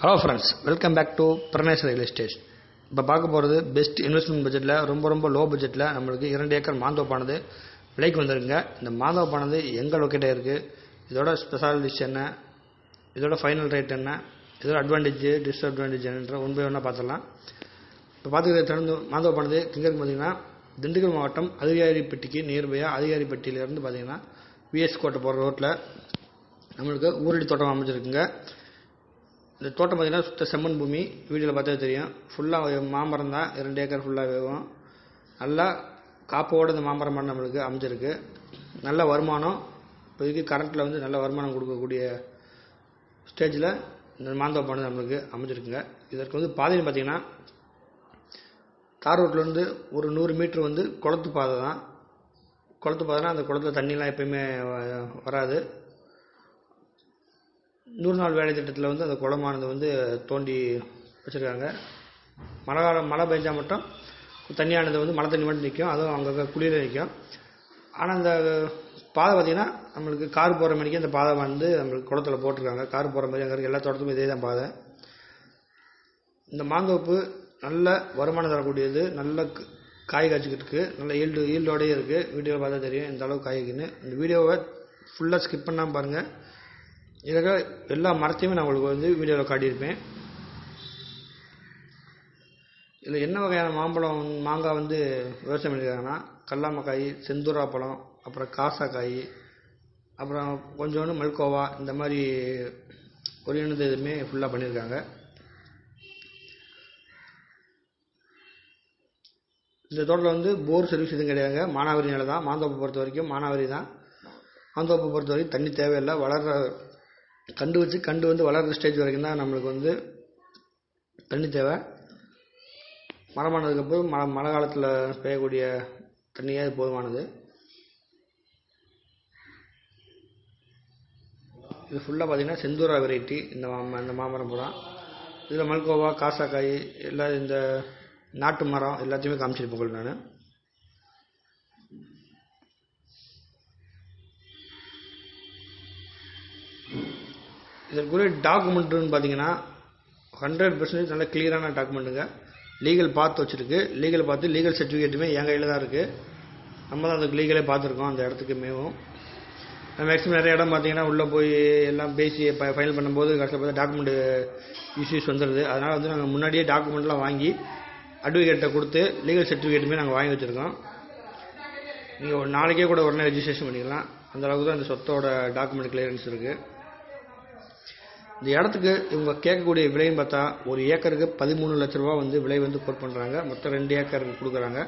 Hello friends, welcome back to Pranesh real estate. இப்போ பார்க்க போகிறது பெஸ்ட் இன்வெஸ்ட்மெண்ட் பட்ஜெட்டில் ரொம்ப லோ பட்ஜெட்டில் நம்மளுக்கு 2 ஏக்கர் மாந்தோப்பானது விலைக்கு வந்துருங்க. இந்த மாந்தோப்பானது எங்கே லொக்கேட் ஆகிருக்கு, இதோட ஸ்பெஷாலிட்டிஸ் என்ன, இதோட ஃபைனல் ரேட் என்ன, இதோட அட்வான்டேஜ் டிஸ்அட்வான்டேஜ் என்னன்ற ஒன் பை ஒன்னாக பார்த்துடலாம். இப்போ பார்த்துக்கிற தொடர்ந்து மாந்தோப்பானது எங்கே இருக்கு பார்த்தீங்கன்னா, திண்டுக்கல் மாவட்டம் அதிகாரிப்பட்டிக்கு நியர்பையாக அதிகாரிப்பட்டியிலேருந்து பார்த்தீங்கன்னா விஎஸ் கோட்டை போகிற ரோட்டில் நம்மளுக்கு ஊரடி தோட்டம் அமைச்சிருக்குங்க. இந்த தோட்டம் பார்த்தீங்கன்னா சுத்த செம்மண் பூமி. வீடியோவில் பார்த்தா தெரியும். ஃபுல்லாக மாமரம் தான், 2 ஏக்கர் ஃபுல்லாக வேகும். நல்லா காப்போடு இந்த மாமரம் மரம் நம்மளுக்கு அமைச்சிருக்கு. நல்ல வருமானம், இப்போதைக்கு கரண்ட்டில் வந்து நல்ல வருமானம் கொடுக்கக்கூடிய ஸ்டேஜில் இந்த மாந்தோப்பானது நம்மளுக்கு அமைச்சிருக்குங்க. இதற்கு வந்து பாதைன்னு பார்த்தீங்கன்னா, தார் ரோட்லேருந்து ஒரு 100 மீட்டர் வந்து குளத்து பாதை தான். குளத்து பாதைனா அந்த குளத்தில் தண்ணிலாம் எப்பயுமே வராது. 100 நாள் வேலை திட்டத்தில் வந்து அந்த குளமானது வந்து தோண்டி வச்சுருக்காங்க. மழை பெஞ்சால் மட்டும் தண்ணியானது வந்து மழை தண்ணி மட்டும் நிற்கும், அதுவும் அங்கே குளிர நிற்கும். ஆனால் அந்த பாதை பார்த்திங்கன்னா நம்மளுக்கு கார் போகிற மணிக்கு அந்த பாதை வந்து நம்மளுக்கு குளத்தில் போட்டிருக்காங்க. கார் போகிற மாதிரி அங்கே இருக்க எல்லா தோட்டத்துக்கும் இதே தான் பாதை. இந்த மாந்தோப்பு நல்ல வருமானம் தரக்கூடியது, நல்ல காய் காய்ச்சிக்கிட்டு இருக்குது, நல்ல ஈல்டோடையே இருக்குது. வீடியோவில் பார்த்தா தெரியும் இந்த அளவுக்கு காய்க்குன்னு. இந்த வீடியோவை ஃபுல்லாக ஸ்கிப் பண்ணாமல் பாருங்கள். இதில் எல்லா மரத்தையுமே நான் உங்களுக்கு வந்து வீடியோவில் காட்டியிருப்பேன். இதில் என்ன வகையான மாங்காய் வந்து விவசாயம் பண்ணியிருக்காங்கன்னா, கல்லாமக்காய், செந்தூரா பழம், அப்புறம் காசாக்காய், அப்புறம் கொஞ்சோண்டு மல்கோவா, இந்த மாதிரி ஒரு இனது இதுவுமே ஃபுல்லாக பண்ணியிருக்காங்க. இந்த தோட்டத்தில் வந்து போர் சர்வீஸ் எதுவும் கிடையாதுங்க. மானாவாரி நிலை தான். மாந்தோப்பை பொறுத்த வரைக்கும் மானாவாரி தான். மாந்தோப்பை பொறுத்த வரைக்கும் தண்ணி தேவையில்லை. கண்டு வந்து வளர்கிற ஸ்டேஜ் வரைக்கும் தான் நம்மளுக்கு வந்து தண்ணி தேவை. மரமானதுக்கப்புறம் மழை காலத்தில் பெய்யக்கூடிய தண்ணியே அது போதுமானது. இது ஃபுல்லாக பார்த்திங்கன்னா செந்தூரா வெரைட்டி இந்த மாமரம் பூரா. இதில் மல்கோவா, காசாக்காய், எல்லாம் இந்த நாட்டு மரம் எல்லாத்தையுமே காமிச்சிருப்பேன் உங்களுக்கு நான். இதற்குரிய டாக்குமெண்ட்டுன்னு பார்த்தீங்கன்னா 100% நல்ல கிளியரான டாக்குமெண்ட்டுங்க. லீகல் பார்த்து வச்சுருக்கு. லீகல் சர்டிஃபிகேட்டுமே என் கையில் தான் இருக்குது. நம்ம தான் அதுக்கு லீகலே பார்த்துருக்கோம். அந்த இடத்துக்கு மேவும் மேக்ஸிமம் நிறைய இடம் பார்த்தீங்கன்னா உள்ளே போய் எல்லாம் பேசி ஃபைனல் பண்ணும்போது கடைசியில் பார்த்தா டாக்குமெண்ட் இஷ்யூஸ் வந்துடுது. அதனால் வந்து நாங்கள் முன்னாடியே டாக்குமெண்ட்லாம் வாங்கி அட்வொகேட்டை கொடுத்து லீகல் சர்டிஃபிகேட்டுமே நாங்கள் வாங்கி வச்சுருக்கோம். நீங்கள் ஒரு நாளைக்கே கூட உடனே ரெஜிஸ்ட்ரேஷன் பண்ணிக்கலாம். அந்தளவுக்கு தான் இந்த சொத்தோட டாக்குமெண்ட் கிளியரன்ஸ் இருக்குது. இந்த இடத்துக்கு இவங்க கேட்கக்கூடிய விலைன்னு பார்த்தா, ஒரு ஏக்கருக்கு 13 லட்ச ரூபா வந்து விலை வந்து கோட் பண்ணுறாங்க. மொத்தம் 2 ஏக்கர் கொடுக்குறாங்க.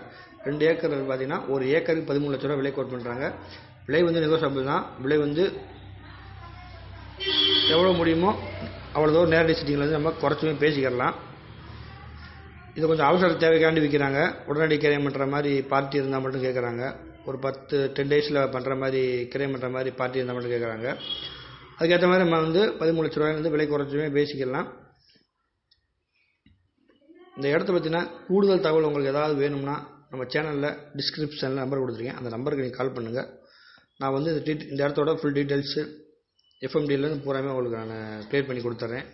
2 ஏக்கர் பார்த்தீங்கன்னா ஒரு ஏக்கருக்கு 13 லட்ச ரூபா விலை கோட் பண்ணுறாங்க. விலை வந்து நெகோசியபிள் தான். விலை வந்து எவ்வளோ முடியுமோ அவ்வளோ நேரடி சிட்டிங்கில் வந்து நம்ம குறைச்சுமே பேசிக்கலாம். இது கொஞ்சம் அவசர தேவைக்காண்டி விற்கிறாங்க. உடனடி கிரையம் பண்ணுற மாதிரி பார்ட்டி இருந்தால் மட்டும் கேட்குறாங்க. ஒரு 10 டேஸில் பண்ணுற மாதிரி கிரையம் பண்ணுற மாதிரி பார்ட்டி இருந்தால் மட்டும் கேட்குறாங்க. அதுக்கேற்ற மாதிரி நம்ம வந்து 13 லட்ச ரூபாயிலேருந்து விலை குறைச்சுமே பேசிக்கலாம். இந்த இடத்த பற்றினா கூடுதல் தகவல் உங்களுக்கு ஏதாவது வேணும்னா நம்ம சேனலில் டிஸ்கிரிப்ஷனில் நம்பர் கொடுத்துருக்கேன். அந்த நம்பருக்கு நீங்கள் கால் பண்ணுங்கள். நான் வந்து இந்த இடத்தோட ஃபுல் டீட்டெயில்ஸு எஃப்எம்டிலேருந்து பூராமே உங்களுக்கு நான் க்ளியர் பண்ணி கொடுத்துட்றேன்.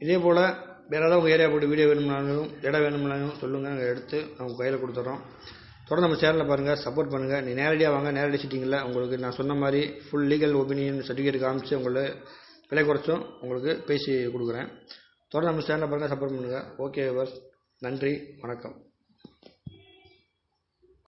இதே போல் வேறு ஏதாவது உங்கள் ஏரியா போட்டு வீடியோ வேணும்னாலும் இடம் வேணும்னாலும் சொல்லுங்கள், நாங்கள் எடுத்து அவங்க கையில் கொடுத்துட்றோம். தொடர்ந்து நம்ம சேனலில் பாருங்கள், சப்போர்ட் பண்ணுங்கள். நீ நேரடியாக வாங்க, நேரடி சிட்டிங்கில் உங்களுக்கு நான் சொன்ன மாதிரி ஃபுல் லீகல் ஒப்பீனியன் சர்டிஃபிகேட் காமிச்சு உங்களுக்கு விலை குறைச்சும் உங்களுக்கு பேசி கொடுக்குறேன். தொடர்ந்து நம்ம சேனலில் பாருங்கள், சப்போர்ட் பண்ணுங்கள். ஓகே, நன்றி, வணக்கம்.